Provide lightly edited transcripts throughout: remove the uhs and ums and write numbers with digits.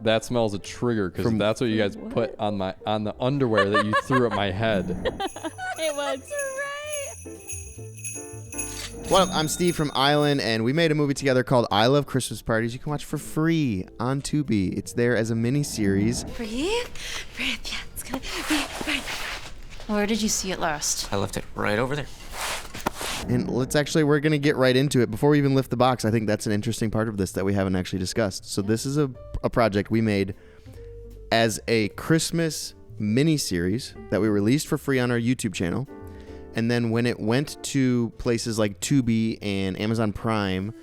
that smells a trigger because that's what you guys put on the underwear that you threw at my head. It was. What up? I'm Steve from Island, and we made a movie together called I Love Christmas Parties. You can watch for free on Tubi. It's there as a mini-series. Breathe. Yeah, it's gonna be right. Where did you see it last? I left it right over there. And we're going to get right into it. Before we even lift the box, I think that's an interesting part of this that we haven't actually discussed. So this is a project we made as a Christmas mini-series that we released for free on our YouTube channel. And then when it went to places like Tubi and Amazon Prime,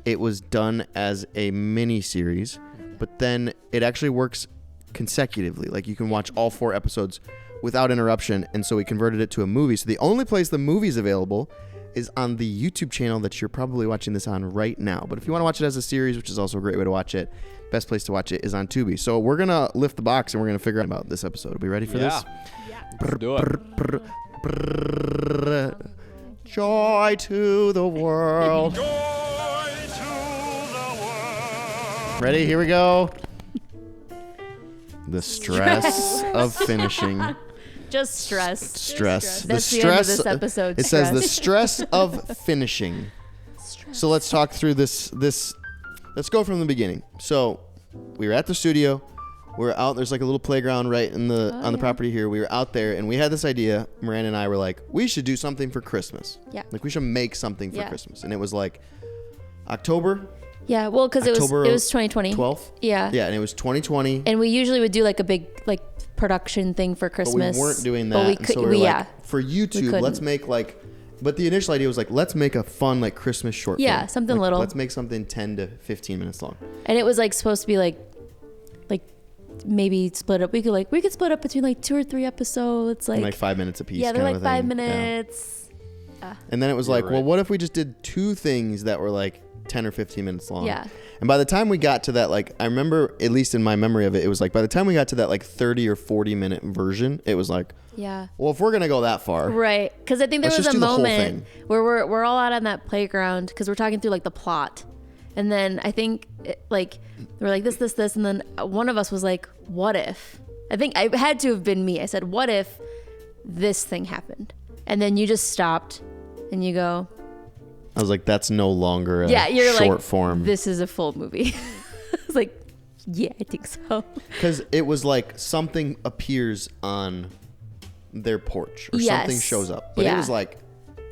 it was done as a mini-series. But then it actually works consecutively. Like you can watch all 4 episodes without interruption. And so we converted it to a movie. So the only place the movie's available is on the YouTube channel that you're probably watching this on right now. But if you want to watch it as a series, which is also a great way to watch it, best place to watch it is on Tubi. So we're going to lift the box and we're going to figure out about this episode. Are we ready for this? Yeah. Let's do it. Joy to the world. Joy to the world. Ready? Here we go. The stress of finishing. Just stress. Stress. That's the end of this episode. It says the stress of finishing. So let's talk through this. Let's go from the beginning. So we were at the studio. We're out. There's like a little playground right on the property here. We were out there and we had this idea. Miranda and I were like, we should do something for Christmas. Yeah. Like we should make something for Christmas. And it was like October. Yeah. Well, because it was 2020. 12th. Yeah. Yeah, and it was 2020. And we usually would do like a big production thing for Christmas. But we weren't doing that. But we and could. so we were like, for YouTube, let's make But the initial idea was like, let's make a fun Christmas short film. Yeah, something little. Let's make something 10 to 15 minutes long. And it was supposed to be maybe split up. We could split up between 2 or 3 episodes. Like 5 minutes a piece. Yeah, they're kind of 5 minutes. Yeah. And then it was well, what if we just did 2 things that were 10 or 15 minutes long? Yeah. And by the time we got to that, I remember, at least in my memory of it, it was by the time we got to that 30 or 40 minute version, it was yeah. Well, if we're going to go that far. Right. Because I think there was a moment where we're all out on that playground because we're talking through the plot. And then I think we're this. And then one of us was like, what if? I think I had to have been me. I said, what if this thing happened? And then you just stopped and you go. I was like, that's no longer a short form. This is a full movie. I was like, yeah, I think so. Because it was something appears on their porch or something shows up. But it was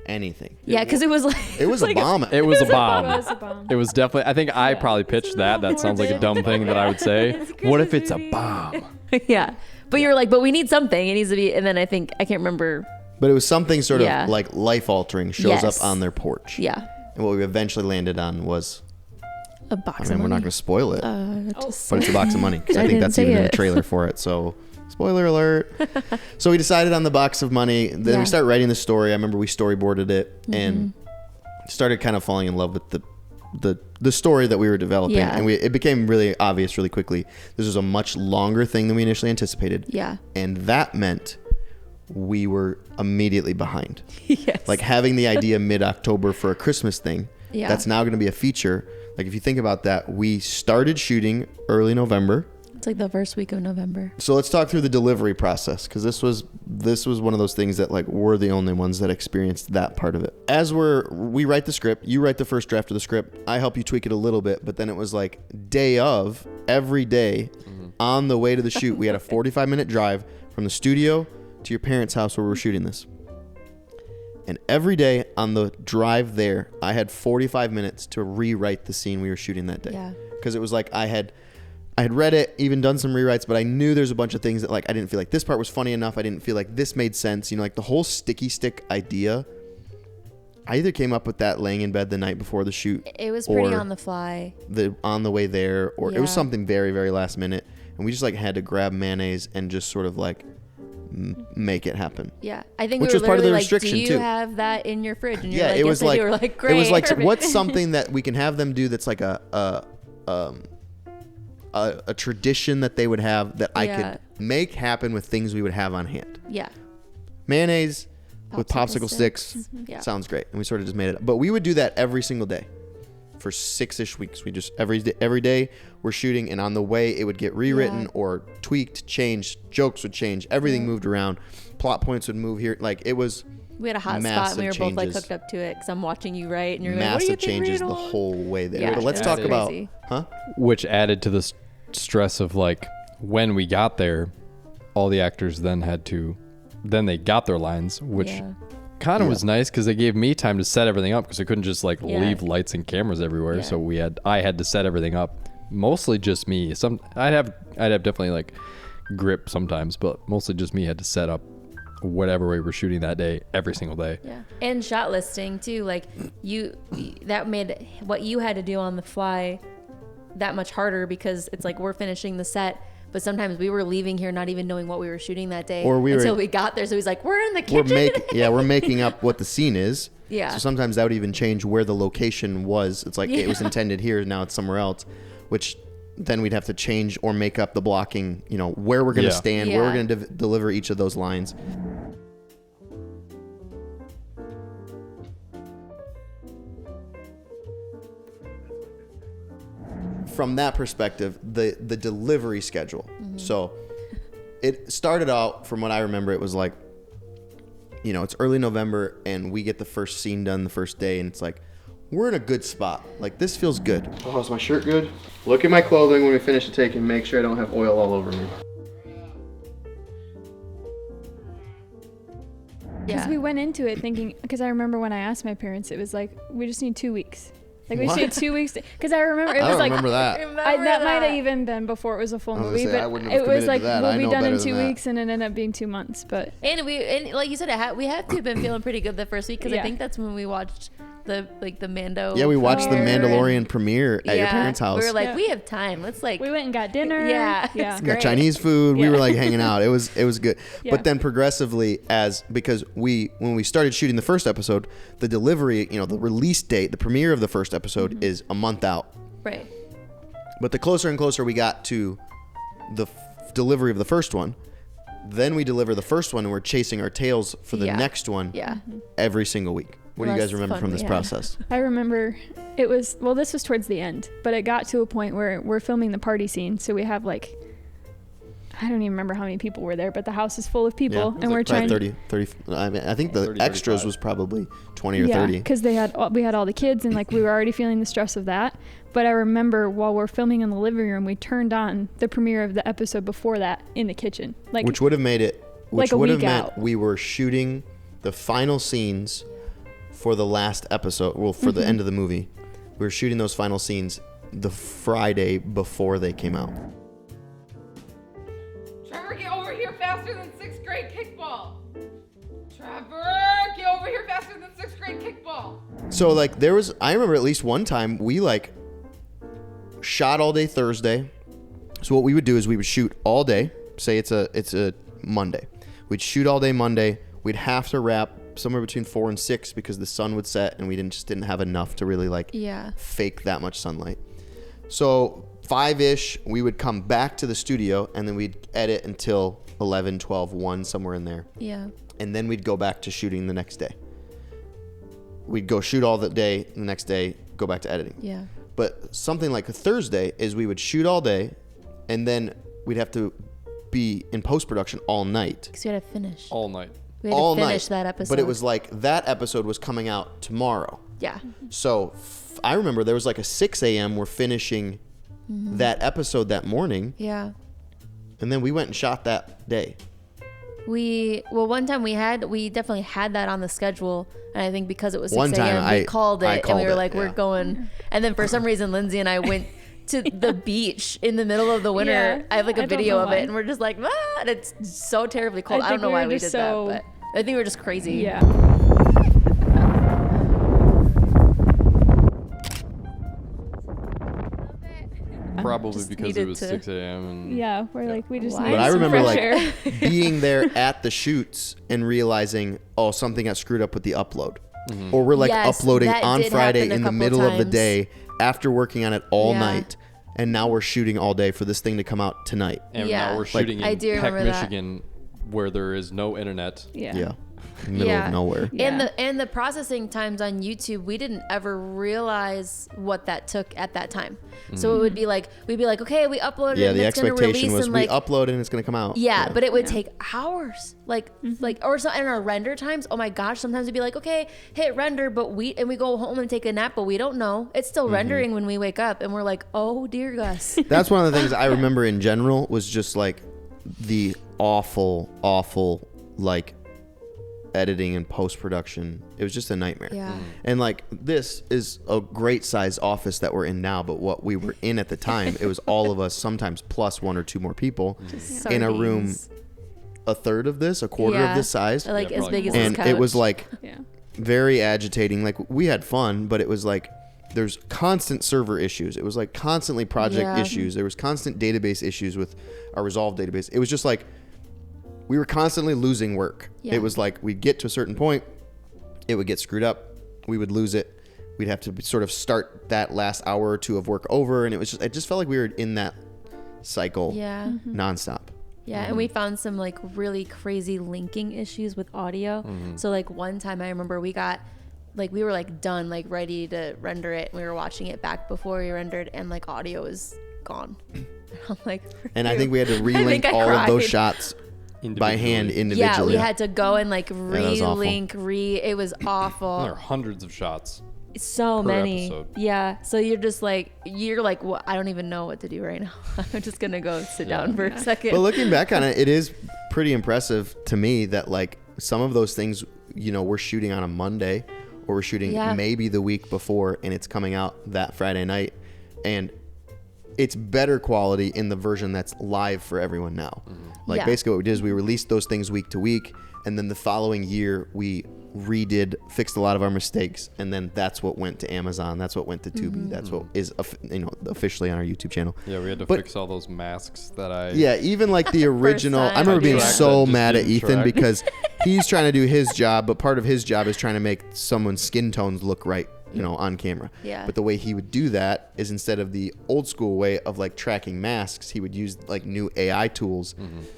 anything. Yeah, because it was it was a bomb. It was a bomb. It was definitely. I think I probably pitched that. That sounds like a dumb thing that I would say. What if it's a bomb? Yeah, but you were but we need something. It needs to be. And then I think I can't remember. But it was something sort of life altering shows up on their porch. Yeah. And what we eventually landed on was a box. Of money. We're not going to spoil it, but it's a box of money because I think that's even in the trailer for it. So. Spoiler alert. So we decided on the box of money. Then we started writing the story. I remember we storyboarded it and started kind of falling in love with the story that we were developing. Yeah. And it became really obvious really quickly. This was a much longer thing than we initially anticipated. Yeah. And that meant we were immediately behind. Yes. Having the idea mid-October for a Christmas thing. Yeah. That's now going to be a feature. If you think about that, we started shooting early November. It's the first week of November. So let's talk through the delivery process because this was one of those things that we're the only ones that experienced that part of it. As we write the script, you write the first draft of the script. I help you tweak it a little bit, but then it was day of every day on the way to the shoot. We had a 45-minute drive from the studio to your parents' house where we were shooting this. And every day on the drive there, I had 45 minutes to rewrite the scene we were shooting that day. Yeah. Because it was I had read it, even done some rewrites, but I knew there's a bunch of things that I didn't feel this part was funny enough. I didn't feel this made sense. The whole sticky stick idea. I either came up with that laying in bed the night before the shoot. It was pretty on the fly. On the way there, or it was something very, very last minute. And we just had to grab mayonnaise and just sort of make it happen. Yeah. I think which we were was part of the literally restriction do you too. Have that in your fridge? And you're it was yes, you were great. It was what's something that we can have them do that's a tradition that they would have that I could make happen with things we would have on hand. Yeah. Mayonnaise with popsicle sticks. Yeah. Sounds great. And we sort of just made it up. But we would do that every single day. for 6-ish weeks. We just every day we're shooting, and on the way it would get rewritten or tweaked, changed, jokes would change, everything moved around, plot points would move here. Like it was. We had a hot spot and we were both like hooked up to it because I'm watching you write and you're like, what do you massive think, changes the Randall? whole way there. Yeah, But let's it talk was about, crazy. Which added to the stress of like when we got there, all the actors then they got their lines, which kind of was nice because they gave me time to set everything up because I couldn't just like leave lights and cameras everywhere. Yeah. So I had to set everything up. Mostly just me. I'd have definitely like grip sometimes, but mostly just me had to set up whatever we were shooting that day every single day. Yeah. And shot listing too. Like that made what you had to do on the fly that much harder because it's like we're finishing the set, but sometimes we were leaving here not even knowing what we were shooting that day until we got there. So he's like, we're in the kitchen. We're making up what the scene is. Yeah. So sometimes that would even change where the location was. It's like it was intended here, now it's somewhere else, which then we'd have to change or make up the blocking, where we're going to stand, where we're going to deliver each of those lines. From that perspective, the delivery schedule. So it started out, from what I remember, it was like, it's early November and we get the first scene done the first day, and it's like, we're in a good spot. Like, this feels good. Oh, is my shirt good? Look at my clothing when we finish the take and make sure I don't have oil all over me. Because we went into it thinking, because I remember when I asked my parents, it was like, we just need 2 weeks. Like, we just need 2 weeks. Because I remember it was like, remember that. that might have even been before it was a full movie, I but wouldn't have it was committed like, to that. we'll I be know done better in than 2 that. weeks, and it ended up being 2 months. But And like you said, we have to have been feeling pretty good the first week because I think that's when we watched the Mando. Yeah, we watched the premiere. Mandalorian premiere at your parents' house. We were like, we have time. Let's like. we went and got dinner. Yeah, Yeah. it's We got great. Chinese food. We Yeah. were like hanging out. It was good. Yeah. But then progressively, because when we started shooting the first episode, the delivery, the release date, the premiere of the first episode is a month out. Right. But the closer and closer we got to the delivery of the first one, then we deliver the first one and we're chasing our tails for the next one every single week. What do you guys remember from this process? I remember this was towards the end, but it got to a point where we're filming the party scene. So we have like, I don't even remember how many people were there, but the house is full of people, and we're trying 30. I mean, I think the 30, extras 35. was probably 20 or 30. because we had all the kids, and like we were already feeling the stress of that. But I remember while we're filming in the living room, we turned on the premiere of the episode before that in the kitchen, which would have made it, like a would have week meant out. we were shooting the final scenes for the last episode. Well, for the end of the movie, we were shooting those final scenes the Friday before they came out. Trevor, get over here faster than 6th grade kickball. Trevor, get over here faster than 6th grade kickball. So like I remember at least one time we like shot all day Thursday. So what we would do is we would shoot all day. Say it's a Monday. We'd shoot all day Monday. We'd have to wrap somewhere between 4 and 6 because the sun would set and we didn't have enough to really like fake that much sunlight. So 5-ish, we would come back to the studio and then we'd edit until 11, 12, 1, somewhere in there. Yeah. And then we'd go back to shooting the next day. We'd go shoot all the day, the next day, go back to editing. Yeah. But something like a Thursday is we would shoot all day and then we'd have to be in post-production all night. Because we had to finish. All night. We had all to finish night. that episode. But it was like that episode was coming out tomorrow. Yeah. So I remember there was like a 6 a.m. we're finishing that episode that morning. Yeah. And then we went and shot that day. One time we definitely had that on the schedule, and I think because it was 6 One time a.m. we called it, and we were like, we're yeah. going. And then for some reason, Lindsey and I went to the beach in the middle of the winter. Yeah, I have like I a don't video know of why. it, and we're just like, and it's so terribly cold. I think don't know we why were we just did so- that, but I think we were just crazy. Yeah. Probably Just because it needed was to- 6 a.m. and Yeah, we're like, we just Why? need But I some remember fresh like air. being there at the shoots and realizing, oh, something got screwed up with the upload. Or we're like Yes, uploading that on did Friday happen a in the couple middle of the times. day after working on it all Yeah. night. And now we're shooting all day for this thing to come out tonight. And Yeah. now we're Like, shooting I in do Peck, remember that. Michigan, where there is no internet. Yeah. Yeah. in the middle of nowhere. Yeah. And the processing times on YouTube, we didn't ever realize what that took at that time. So it would be like, we'd be like, okay, we uploaded it. Yeah, and the it's gonna expectation release was in we like, upload it and it's going to come out. yeah, but it would take hours. Like or so in our render times, oh my gosh, sometimes we'd be like, okay, hit render, but we go home and take a nap, but we don't know. It's still rendering when we wake up, and we're like, oh dear Gus. That's one of the things I remember in general was just like the awful like editing and post-production. It was just a nightmare. Yeah. And like this is a great sized office that we're in now, but what we were in at the time, it was all of us, sometimes plus one or two more people in a room Sardines. a third of this, a quarter of this size. Like as probably big as more. this And couch. it was like Yeah. very agitating. Like we had fun, but it was like there's constant server issues. It was like constantly project issues. There was constant database issues with our Resolve database. It was just like we were constantly losing work. Yeah. It was like we'd get to a certain point, it would get screwed up, we would lose it. We'd have to sort of start that last hour or two of work over, and it just felt like we were in that cycle nonstop. Yeah, and we found some like really crazy linking issues with audio. So like one time I remember we got like we were like done, like ready to render it, and we were watching it back before we rendered, and like audio was gone. I'm like, And I think we had to I think relink I all of those cried. shots by hand individually. Yeah, we had to go and like that was awful. relink, it was awful. There are hundreds of shots. So per many. episode. Yeah. So you're like, well, I don't even know what to do right now. I'm just gonna go sit down for a second. But looking back on it, it is pretty impressive to me that like some of those things, you know, we're shooting on a Monday or we're shooting maybe the week before and it's coming out that Friday night, and it's better quality in the version that's live for everyone now. Like basically what we did is we released those things week to week, and then the following year we fixed a lot of our mistakes, and then that's what went to Amazon, that's what went to Tubi, that's what is officially on our YouTube channel. Yeah, we had to But- fix all those masks that I. Yeah, even like the original. time. I remember being Track so that just mad at didn't Ethan track. because he's trying to do his job, but part of his job is trying to make someone's skin tones look right, you know, on camera. Yeah. But the way he would do that is instead of the old school way of like tracking masks, he would use like new AI tools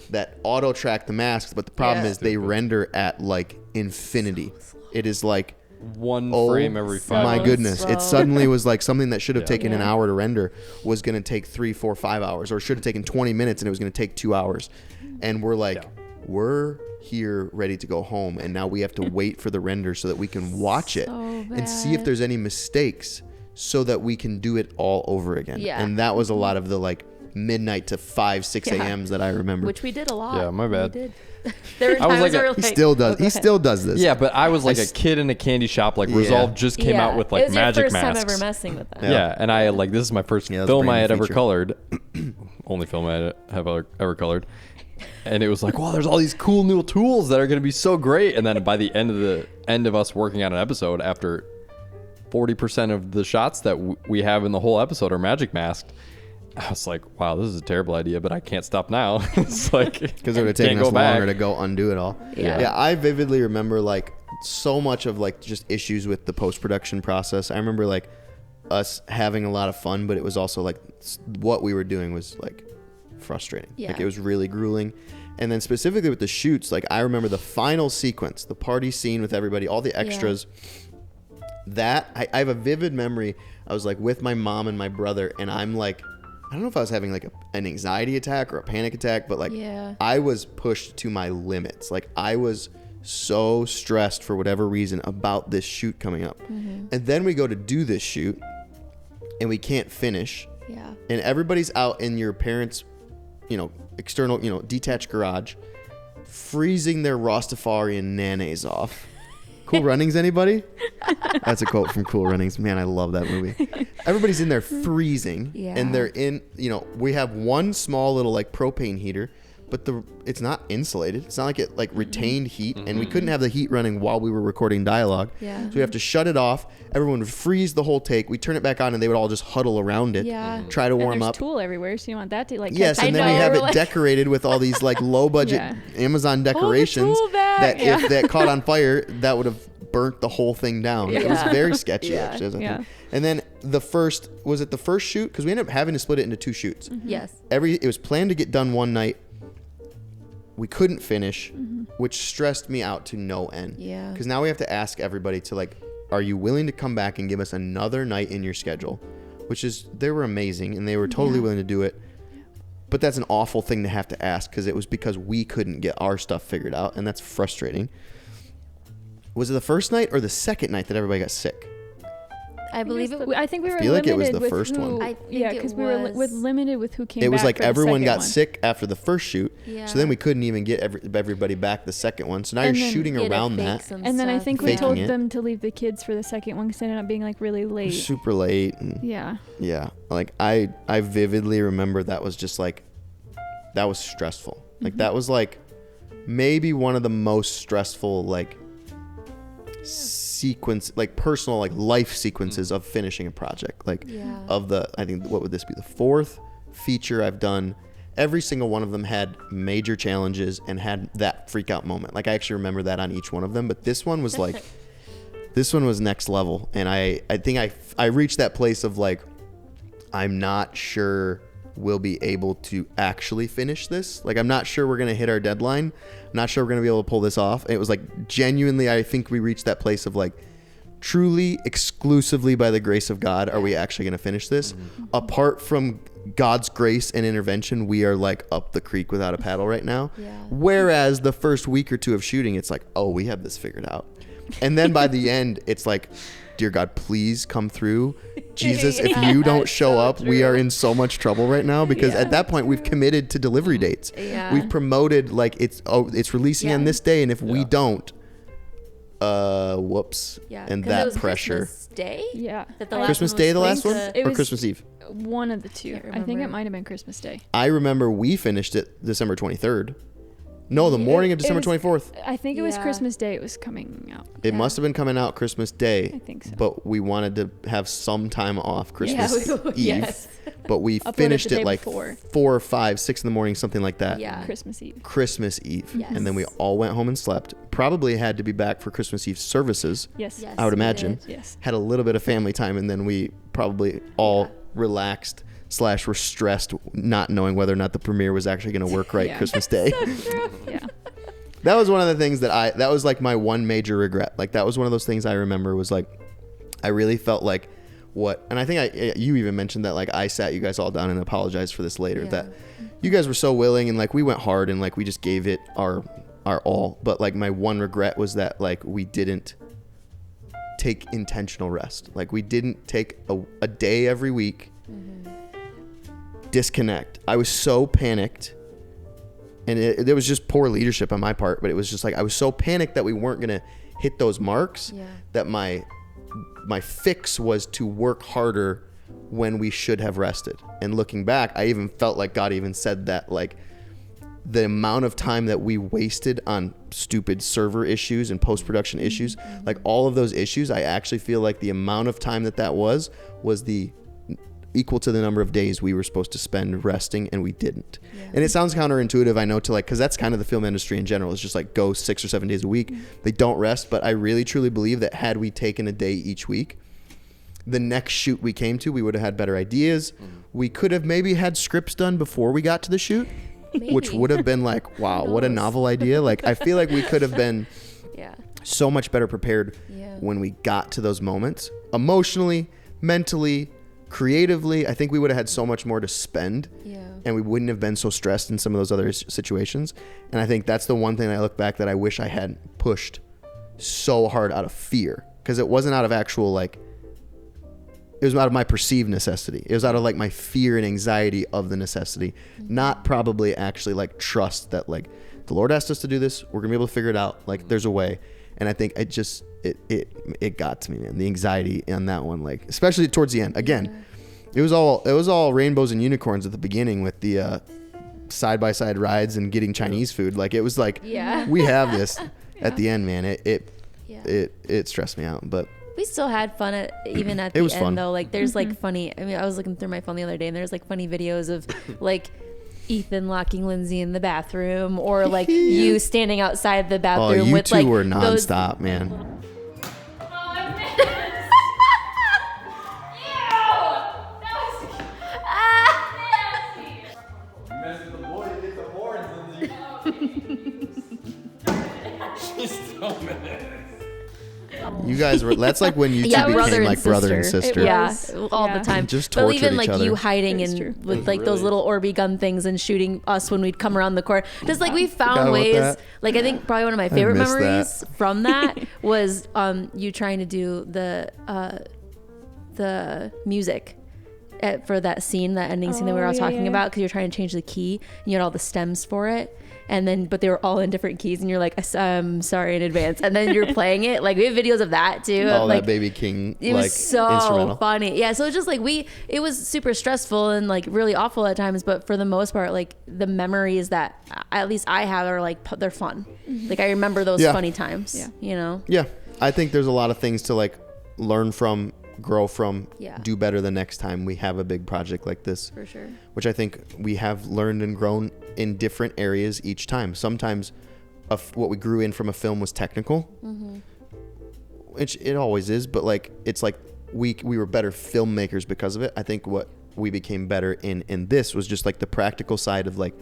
that auto track the masks. But the problem is they render at like infinity. It is like One Oh frame every so 5 my minutes. goodness. slow. It suddenly was like something that should have Yeah. taken an hour to render was going to take 3, 4, 5 hours, or should have taken 20 minutes and it was going to take 2 hours. And we're like, we're here ready to go home, and now we have to wait for the render so that we can watch it and see if bad. there's any mistakes so that we can do it all over again. Yeah. And that was a lot of the like midnight to 5, 6 Yeah. a.m.s that I remember. Which we did a lot. Yeah, my bad. We did. There were I was times like where a- we're he like, still does. okay. He still does this. Yeah, but I was like I a s- kid in a candy shop. Like Yeah. Resolve just came out with it like was magic your first masks. time ever messing with that. Yeah, and I like this is my first Yeah, that was a film brand I new had ever feature. colored. Only film I have ever colored. And it was like, wow, there's all these cool new tools that are going to be so great. And then by the end of us working on an episode, after 40% of the shots that we have in the whole episode are magic masked, I was like, wow, this is a terrible idea, but I can't stop now. It's like Because it would have taken can't us go back. longer to go undo it all. Yeah. I vividly remember like so much of like just issues with the post-production process. I remember like us having a lot of fun, but it was also like what we were doing was like frustrating. Yeah. Like it was really grueling. And then specifically with the shoots, like I remember the final sequence, the party scene with everybody, all the extras. That I have a vivid memory. I was like with my mom and my brother, and I'm like, I don't know if I was having like an anxiety attack or a panic attack, but like Yeah. I was pushed to my limits. Like I was so stressed for whatever reason about this shoot coming up. And then we go to do this shoot and we can't finish. Yeah. And everybody's out in your parents', external, detached garage, freezing their Rastafarian nanes off. Cool Runnings, anybody? That's a quote from Cool Runnings. Man, I love that movie. Everybody's in there freezing, Yeah. and they're in, we have one small little like propane heater, but it's not insulated. It's not like it like retained heat, and we couldn't have the heat running while we were recording dialogue. Yeah. So we have to shut it off. Everyone would freeze the whole take. We turn it back on, and they would all just huddle around it, Yeah. try to And warm there's up. tool everywhere, so you want that to like. Yes, catch and on then we fire. have it like- decorated with all these like low budget Yeah. Amazon decorations tool back. that Yeah. if that caught on fire, that would have burnt the whole thing down. It was Yeah. very sketchy, Yeah. actually. As I Yeah. think. And then the first shoot? Because we ended up having to split it into 2 shoots. Yes. It was planned to get done one night. we couldn't finish, which stressed me out to no end. Yeah. Because now we have to ask everybody to like, are you willing to come back and give us another night in your schedule? Which is, they were amazing and they were totally willing to do it. But that's an awful thing to have to ask because it was because we couldn't get our stuff figured out, and that's frustrating. Was it the first night or the second night that everybody got sick? I believe it. I think we were feel like limited it was the with first who, one. I think yeah, it because we were was. limited with who came It was back like for the everyone second got one. sick after the first shoot, Yeah. so then we couldn't even get everybody back the second one. So now And you're then shooting Get to around fake that. some And then I stuff. think we Faking told it. them to leave the kids for the second one because it ended up being like really late. Super late. And Yeah. yeah, like I vividly remember that was just like, that was stressful. Like that was like maybe one of the most stressful like sequence, like personal, like life sequences of finishing a project. Like Yeah. of the, I think, what would this be? The fourth feature I've done. Every single one of them had major challenges and had that freak out moment. Like I actually remember that on each one of them, but this one was like, this one was next level. And I think I reached that place of like, I'm not sure we'll be able to actually finish this. Like, I'm not sure we're going to hit our deadline. I'm not sure we're going to be able to pull this off. It was like, genuinely, I think we reached that place of like, truly, exclusively by the grace of God, are we actually going to finish this? Apart from God's grace and intervention, we are like up the creek without a paddle right now. Yeah. Whereas the first week or two of shooting, it's like, oh, we have this figured out. And then by the end, it's like, dear God, please come through. Jesus, if you don't show up, we are in so much trouble right now, because at that point we've committed to delivery dates. Yeah. We've promoted like it's releasing on this day, and if we don't, whoops. Yeah. And 'Cause it that was pressure. Christmas Day. Yeah. That the I- last Christmas one Day, was the last supposed one, to- It or was- Christmas Eve? One of the two. Can't I think it remember. might have been Christmas Day. I remember we finished it December 23rd. No, the morning of It December was- 24th. I think it was Yeah. Christmas Day it was coming out. It must have been coming out Christmas Day. I think so. But we wanted to have some time off Christmas Yeah, Eve. yes. But we Uploaded finished the it day like before. 4 or 5, 6 in the morning, something like that. Yeah. Christmas Eve. Christmas Eve. Yes. And then we all went home and slept. Probably had to be back for Christmas Eve services, Yes. Yes. I would we imagine. did. Yes. Had a little bit of family time, and then we probably all relaxed / were stressed, not knowing whether or not the premiere was actually going to work right Yeah. Christmas Day. Yeah. That was one of the things that was like my one major regret. Like that was one of those things I remember was like, I really felt like and I think you even mentioned that like I sat you guys all down and apologized for this later, Yeah. that you guys were so willing and like we went hard and like we just gave it our all. But like my one regret was that like we didn't take intentional rest. Like we didn't take a day every week, disconnect. I was so panicked. And it was just poor leadership on my part, but it was just like I was so panicked that we weren't gonna hit those marks, Yeah. that my fix was to work harder when we should have rested. And looking back, I even felt like God even said that, like the amount of time that we wasted on stupid server issues and post-production issues, like all of those issues, I actually feel like the amount of time that was the equal to the number of days we were supposed to spend resting, and we didn't. And it sounds counterintuitive, I know, to like, because that's kind of the film industry in general. It's just like go 6 or 7 days a week. They don't rest, but I really truly believe that had we taken a day each week, the next shoot we came to, we would have had better ideas. We could have maybe had scripts done before we got to the shoot, which Maybe. would have been like, wow, what a knows? novel idea. Like I feel like we could have been Yeah. so much better prepared Yeah. when we got to those moments, emotionally, mentally, creatively. I think we would have had so much more to spend, Yeah. and we wouldn't have been so stressed in some of those other situations. And I think that's the one thing I look back that I wish I had pushed so hard out of fear, because it wasn't out of actual like, it was out of my perceived necessity. It was out of like my fear and anxiety of the necessity, not probably actually like trust that like the Lord asked us to do this. We're gonna be able to figure it out. Like there's a way. And I think it got to me, man. The anxiety on that one, like especially towards the end. Again, it was all rainbows and unicorns at the beginning with the side-by-side rides and getting Chinese food. Like it was like, Yeah. we have this at the end, man. Yeah. It stressed me out, but We still had fun even at It the was end fun. though. Like there's like funny. I mean, I was looking through my phone the other day, and there's like funny videos of like Ethan locking Lindsey in the bathroom, or like you standing outside the oh, bathroom you with two like were those. nonstop, man. Oh, I missed. Ew! That was nasty. You mess with the boy, you get the horns, Lindsey. Oh, You guys were. That's like when you two Yeah, brother became and like brother and sister. sister. Yeah, was. all Yeah. the time. Just but tortured even each like other. you hiding It's and true. with like those Really? little Orby gun things and shooting us when we'd come around the corner. Just like we Forgot found about ways. that. Like I think probably one of my favorite missed memories from that was you trying to do the music. For that scene, that ending scene that we were all Oh, yeah, talking yeah. about, because you're trying to change the key and you had all the stems for it, and then but they were all in different keys, and you're like, sorry in advance, and then you're playing it. Like we have videos of that too. Oh, like, that Baby King. it like, was so instrumental. funny. Yeah, so it's just like it was super stressful and like really awful at times, but for the most part, like the memories that at least I have are like they're fun. Like I remember those Yeah. funny times. Yeah. You know. Yeah, I think there's a lot of things to like learn from, grow from, Yeah. do better the next time we have a big project like this. For sure. Which I think we have learned and grown in different areas each time. Sometimes what we grew in from a film was technical, which it always is, but like it's like we were better filmmakers because of it. I think what we became better in this was just like the practical side of like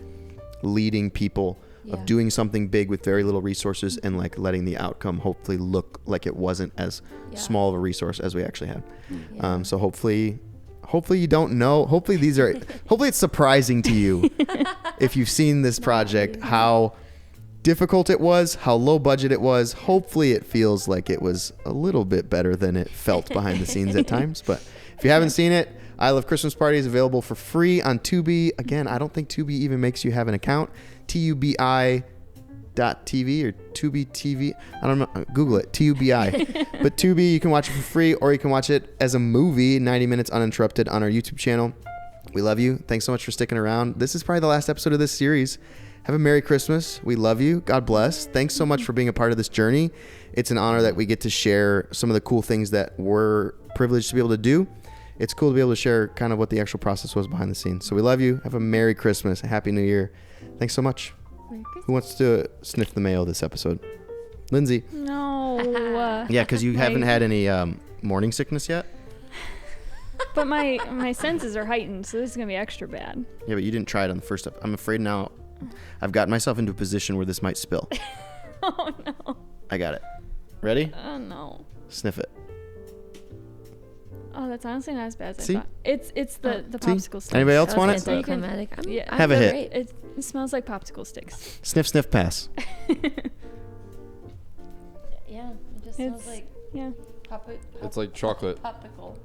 leading people, of Yeah. doing something big with very little resources and like letting the outcome hopefully look like it wasn't as Yeah. small of a resource as we actually had. Yeah. So hopefully you don't know. Hopefully it's surprising to you if you've seen this project, how difficult it was, how low budget it was. Hopefully it feels like it was a little bit better than it felt behind the scenes at times. But if you haven't seen it, I Love Christmas Party is available for free on Tubi. Again, I don't think Tubi even makes you have an account. TUBI.TV or Tubi TV. I don't know. Google it. TUBI. But Tubi, you can watch it for free, or you can watch it as a movie, 90 minutes uninterrupted, on our YouTube channel. We love you. Thanks so much for sticking around. This is probably the last episode of this series. Have a Merry Christmas. We love you. God bless. Thanks so much for being a part of this journey. It's an honor that we get to share some of the cool things that we're privileged to be able to do. It's cool to be able to share kind of what the actual process was behind the scenes. So we love you. Have a Merry Christmas. A Happy New Year. Thanks so much. Who wants to sniff the mail this episode? Lindsay. No. Yeah, because you haven't had any morning sickness yet? But my senses are heightened, so this is gonna be extra bad. Yeah, but you didn't try it on the first step. I'm afraid now I've gotten myself into a position where this might spill. Oh no. I got it. Ready? Oh no. Sniff it. Oh, that's honestly not as bad as See? I thought. It's the See? popsicle sticks. Anybody else That want was it? anticlimactic. I'm- Yeah. I Have a feel hit. great. It smells like popsicle sticks. Sniff, pass. Yeah, it just It's- smells like Yeah. It's like chocolate. popicle.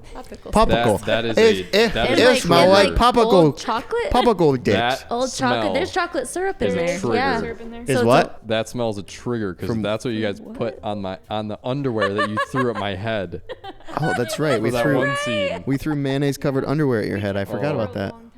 Popicle. That is It It's smell like old popicle. chocolate. Popicle dicks. That Old smell, chocolate. There's chocolate syrup in There's a there. trigger. Yeah. Syrup in there. Is So it's what? That smells a trigger because From- that's what you guys put on the underwear that you threw at my head Oh, that's right. for that one scene. We threw mayonnaise covered underwear at your head. I forgot Oh. about that. Long